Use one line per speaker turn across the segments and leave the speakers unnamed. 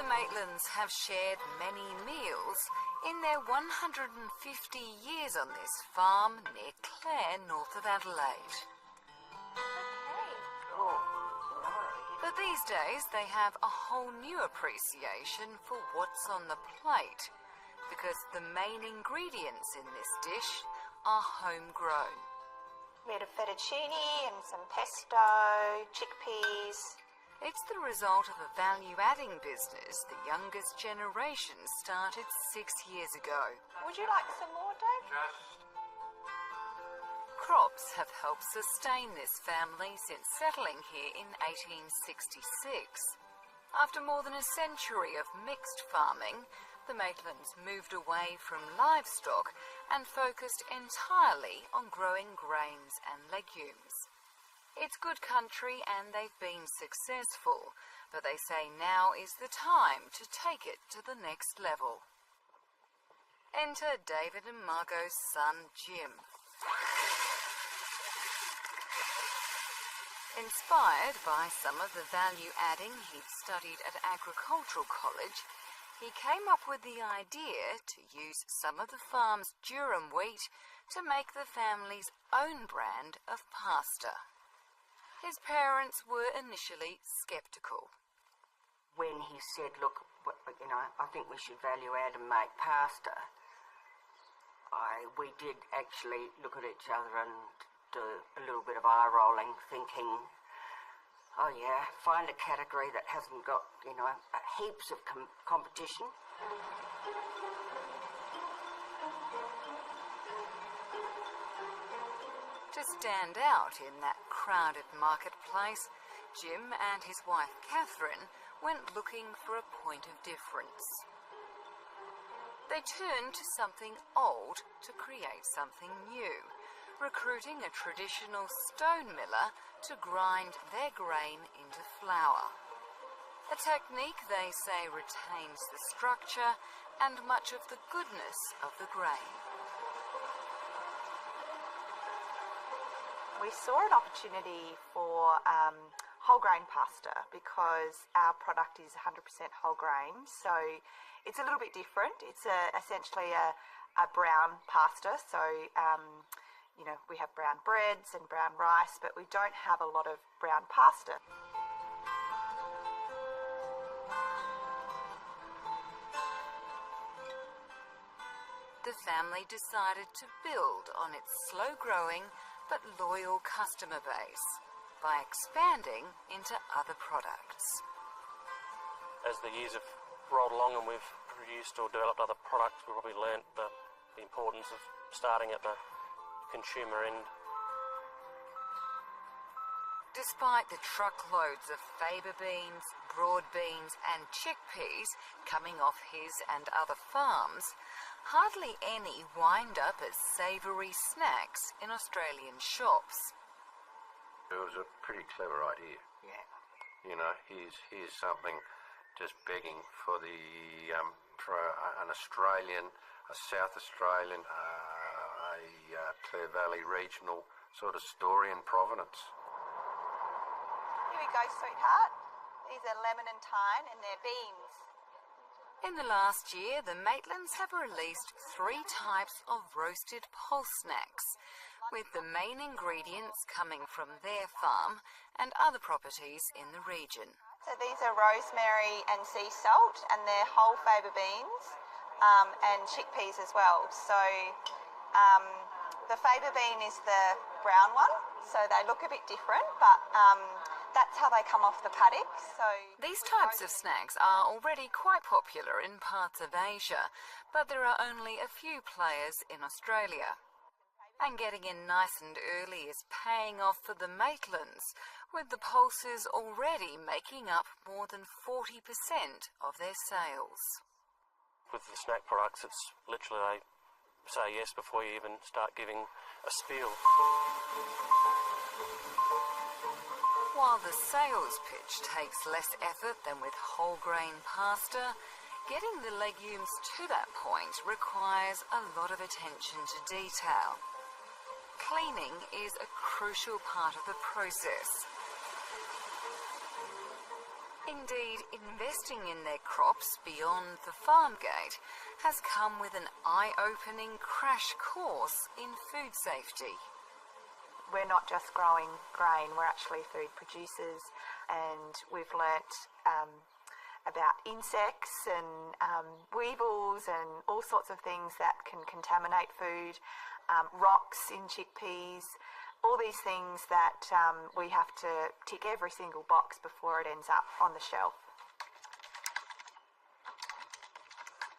Maitlands have shared many meals in their 150 years on this farm near Clare, north of Adelaide. But these days they have a whole new appreciation for what's on the plate, because the main ingredients in this dish are homegrown.
We had a fettuccine and some pesto, chickpeas.
It's the result of a value-adding business the youngest generation started 6 years ago.
Would you like some more, Dave?
Crops have helped sustain this family since settling here in 1866. After more than a century of mixed farming, the Maitlands moved away from livestock and focused entirely on growing grains and legumes. It's good country and they've been successful, but they say now is the time to take it to the next level. Enter David and Margot's son, Jim. Inspired by some of the value-adding he'd studied at agricultural college, he came up with the idea to use some of the farm's durum wheat to make the family's own brand of pasta. His parents were initially sceptical.
When he said, look, I think we should value add and make pasta, we did actually look at each other and do a little bit of eye rolling, thinking, oh yeah, find a category that hasn't got, heaps of competition.
To stand out in that crowded marketplace, Jim and his wife Catherine went looking for a point of difference. They turned to something old to create something new, recruiting a traditional stone miller to grind their grain into flour. A technique they say retains the structure and much of the goodness of the grain.
We saw an opportunity for whole grain pasta because our product is 100% whole grain, so it's a little bit different. It's essentially a brown pasta, so we have brown breads and brown rice, but we don't have a lot of brown pasta.
The family decided to build on its slow-growing but loyal customer base by expanding into other products.
As the years have rolled along and we've produced or developed other products, we've probably learnt the importance of starting at the consumer end.
Despite the truckloads of faba beans, broad beans and chickpeas coming off his and other farms, hardly any wind up as savoury snacks in Australian shops.
It was a pretty clever idea.
Yeah.
Here's something just begging for for an Australian, a South Australian, a Clare Valley regional sort of story and provenance.
Here we go, sweetheart. These are lemon and thyme and they're beans.
In the last year, the Maitlands have released 3 types of roasted pulse snacks, with the main ingredients coming from their farm and other properties in the region.
So these are rosemary and sea salt, and they're whole faba beans and chickpeas as well. So the faba bean is the brown one, so they look a bit different, but that's how they come off the paddock. So
these types of snacks are already quite popular in parts of Asia, but there are only a few players in Australia. And getting in nice and early is paying off for the Maitlands, with the pulses already making up more than 40% of their sales.
With the snack products, it's literally they say yes before you even start giving a spiel.
While the sales pitch takes less effort than with whole grain pasta, getting the legumes to that point requires a lot of attention to detail. Cleaning is a crucial part of the process. Indeed, investing in their crops beyond the farm gate has come with an eye-opening crash course in food safety.
We're not just growing grain, we're actually food producers, and we've learnt about insects and weevils and all sorts of things that can contaminate food, rocks in chickpeas, all these things that we have to tick every single box before it ends up on the shelf.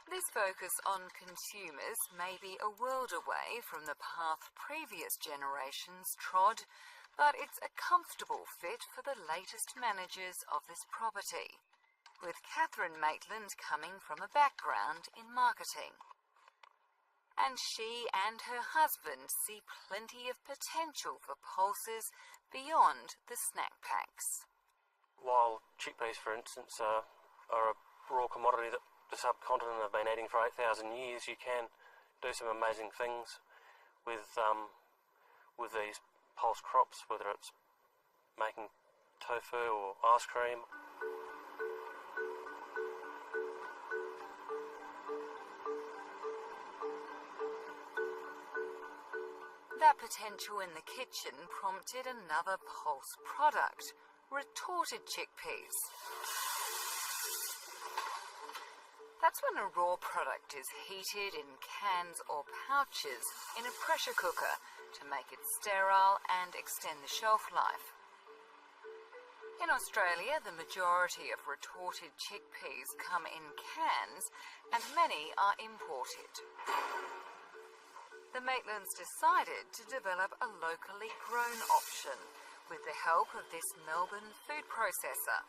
This focus on consumers may be a world away from the path previous generations trod, but it's a comfortable fit for the latest managers of this property, with Catherine Maitland coming from a background in marketing. And she and her husband see plenty of potential for pulses beyond the snack packs.
While chickpeas, for instance, are a raw commodity that the subcontinent have been eating for 8,000 years, you can do some amazing things with these pulse crops, whether it's making tofu or ice cream.
That potential in the kitchen prompted another pulse product, retorted chickpeas. That's when a raw product is heated in cans or pouches in a pressure cooker to make it sterile and extend the shelf life. In Australia, the majority of retorted chickpeas come in cans and many are imported. The Maitlands decided to develop a locally grown option with the help of this Melbourne food processor.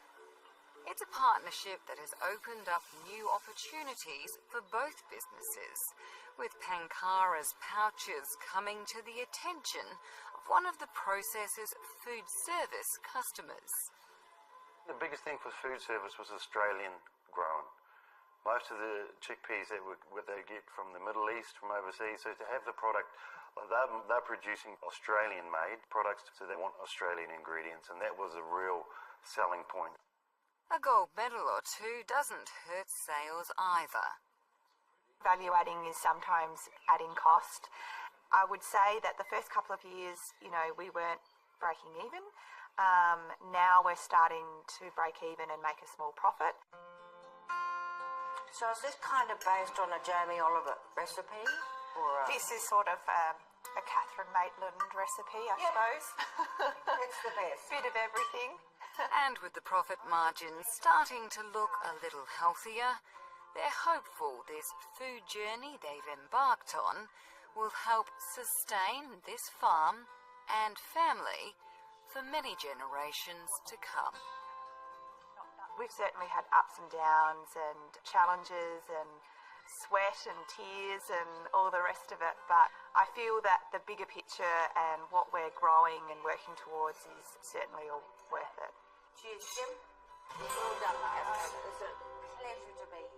It's a partnership that has opened up new opportunities for both businesses, with Pankara's pouches coming to the attention of one of the processor's food service customers.
The biggest thing for food service was Australian grown. Most of the chickpeas that they get from the Middle East, from overseas, so to have the product, they're producing Australian-made products, so they want Australian ingredients, and that was a real selling point.
A gold medal or two doesn't hurt sales either.
Value adding is sometimes adding cost. I would say that the first couple of years, we weren't breaking even. Now we're starting to break even and make a small profit.
So is this kind of based on a Jamie Oliver recipe? Or
This is sort of a Catherine Maitland recipe, I suppose.
It's the best.
Bit of everything.
And with the profit margins starting to look a little healthier, they're hopeful this food journey they've embarked on will help sustain this farm and family for many generations to come.
We've certainly had ups and downs and challenges and sweat and tears and all the rest of it, but I feel that the bigger picture and what we're growing and working towards is certainly all worth it.
Cheers, Jim. Well done, Catherine. It's a pleasure to be here.